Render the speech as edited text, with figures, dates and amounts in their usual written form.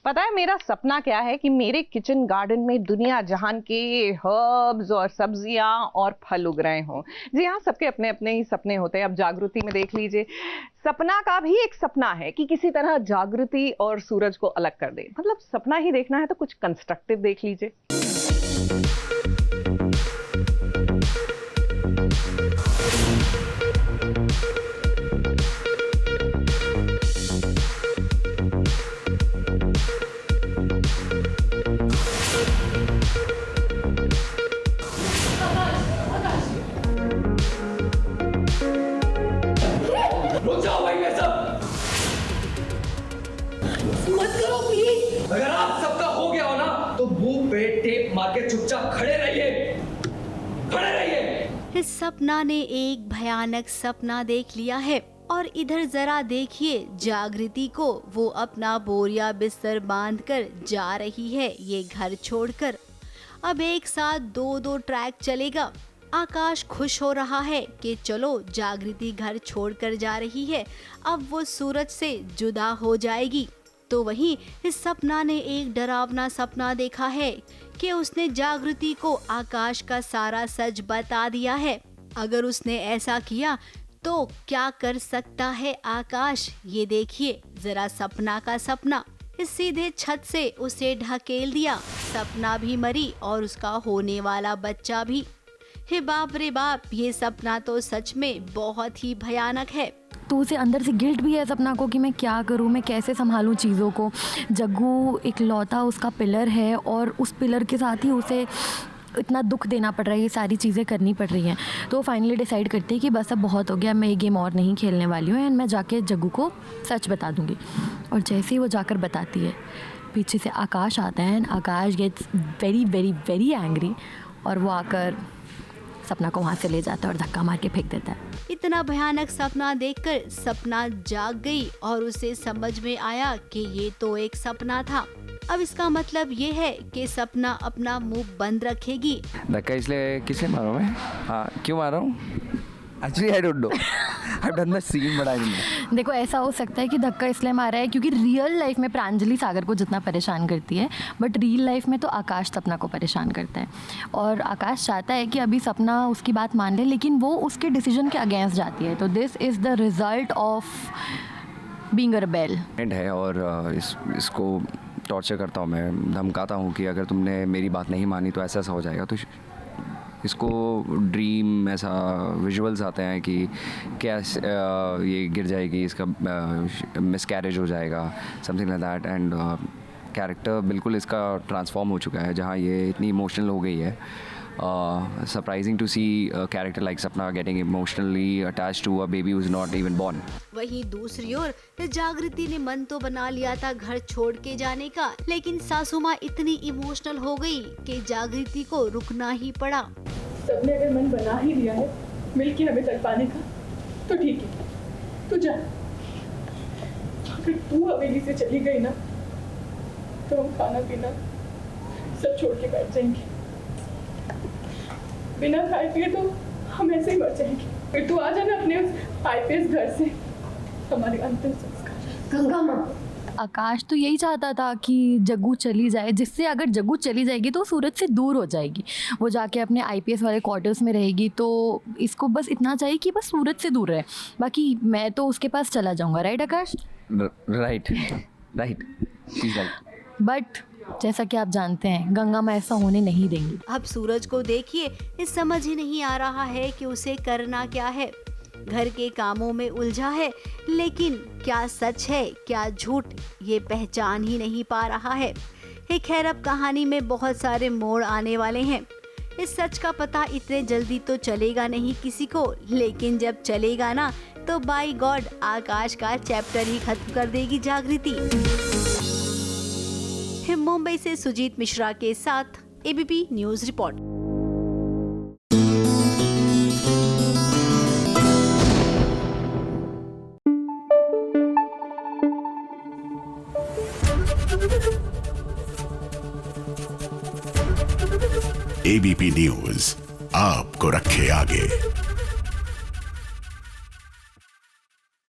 पता है मेरा सपना क्या है कि मेरे किचन गार्डन में दुनिया जहान के हर्ब्स और सब्जियां और फल उग रहे हों। जी हाँ, सबके अपने अपने ही सपने होते हैं। अब जागृति में देख लीजिए, सपना का भी एक सपना है कि किसी तरह जागृति और सूरज को अलग कर दे। मतलब सपना ही देखना है तो कुछ कंस्ट्रक्टिव देख लीजिए। अगर आप सबका हो गया हो ना तो मुंह पे टेप मार के चुपचाप खड़े रहिए, खड़े रहिए। इस सपना ने एक भयानक सपना देख लिया है और इधर जरा देखिए जागृति को, वो अपना बोरिया बिस्तर बांधकर जा रही है ये घर छोड़कर। अब एक साथ दो ट्रैक चलेगा। आकाश खुश हो रहा है कि चलो जागृति घर छोड़कर जा रही है, अब वो सूरज से जुदा हो जाएगी। तो वहीं इस सपना ने एक डरावना सपना देखा है कि उसने जागृति को आकाश का सारा सच बता दिया है। अगर उसने ऐसा किया तो क्या कर सकता है आकाश, ये देखिए जरा सपना का सपना। इस सीधे छत से उसे ढकेल दिया, सपना भी मरी और उसका होने वाला बच्चा भी। हे बाप रे बाप, ये सपना तो सच में बहुत ही भयानक है। तो उसे अंदर से गिल्ट भी है सपना को कि मैं क्या करूं, मैं कैसे संभालूं चीज़ों को। जग्गू एक लौता उसका पिलर है और उस पिलर के साथ ही उसे इतना दुख देना पड़ रहा है, ये सारी चीज़ें करनी पड़ रही हैं। तो फाइनली डिसाइड करती है कि बस अब बहुत हो गया, मैं ये गेम और नहीं खेलने वाली हूँ एंड मैं जाके जग्गू को सच बता दूँगी। और जैसे ही वो जाकर बताती है, पीछे से आकाश आता है and Akash gets very very very angry और वो आकर सपना को वहाँ से ले जाता है और धक्का मार के फेंक देता है। इतना भयानक सपना देखकर सपना जाग गई और उसे समझ में आया कि ये तो एक सपना था। अब इसका मतलब ये है कि सपना अपना मुंह बंद रखेगी। धक्का इसलिए किसे मारूं मैं? हाँ, क्यों मारा हूँ? Actually, I don't know. I've done the scene, but I don't know. देखो, ऐसा हो सकता है कि धक्का इसलिए मारा है क्योंकि रियल लाइफ में प्रांजलि सागर को जितना परेशान करती है, बट रियल लाइफ में तो आकाश सपना को परेशान करता है। और आकाश चाहता है कि अभी सपना उसकी बात मान ले, लेकिन वो उसके डिसीजन के अगेंस्ट जाती है। तो this is the result of being a rebel है और इसको टॉर्चर करता हूँ मैं, धमकाता हूँ कि अगर तुमने मेरी बात नहीं मानी तो ऐसा हो जाएगा। तो इसको ड्रीम ऐसा विजुअल्स आते हैं कि क्या ये गिर जाएगी, इसका मिसकैरेज हो जाएगा, something like that. And character बिल्कुल इसका ट्रांसफॉर्म हो चुका है, जहाँ ये इतनी इमोशनल हो गई है। Surprising to see character like Sapna getting emotionally attached to a baby who is not even born. वहीं दूसरी ओर जागृति ने मन तो बना लिया था घर छोड़ के जाने का, लेकिन सासू माँ इतनी इमोशनल हो गई कि जागृति को रुकना ही पड़ा। सबने अगर मन बना ही लिया है मिलके हमें तक पाने का, तो ठीक है, तू जा। अगर तू हवेली से चली गई ना तो हम खाना पीना सब छोड़ के बैठ जाएंगे। बिना खाए पिए तो हम ऐसे ही मर जाएंगे। फिर तू आ जाना अपने उस आईपीएस घर से, हमारे अंतिम संस्कार। गंगा माँ, आकाश तो यही चाहता था कि जग्गू चली जाए, जिससे अगर जग्गू चली जाएगी तो सूरज से दूर हो जाएगी, वो जाके अपने आईपीएस वाले क्वार्टर्स में रहेगी। तो इसको बस इतना चाहिए कि बस सूरज से दूर रहे, बाकी मैं तो उसके पास चला जाऊंगा। Right Akash? राइट। बट जैसा कि आप जानते हैं गंगा माँ ऐसा होने नहीं देंगी। अब सूरज को देखिए, इस समझ ही नहीं आ रहा है कि उसे करना क्या है। घर के कामों में उलझा है, लेकिन क्या सच है क्या झूठ ये पहचान ही नहीं पा रहा है। खैर, अब कहानी में बहुत सारे मोड़ आने वाले हैं। इस सच का पता इतने जल्दी तो चलेगा नहीं किसी को, लेकिन जब चलेगा ना तो बाय गॉड आकाश का चैप्टर ही खत्म कर देगी जागृति। मुंबई से सुजीत मिश्रा के साथ ABP news report. ABP news आपको रखे आगे।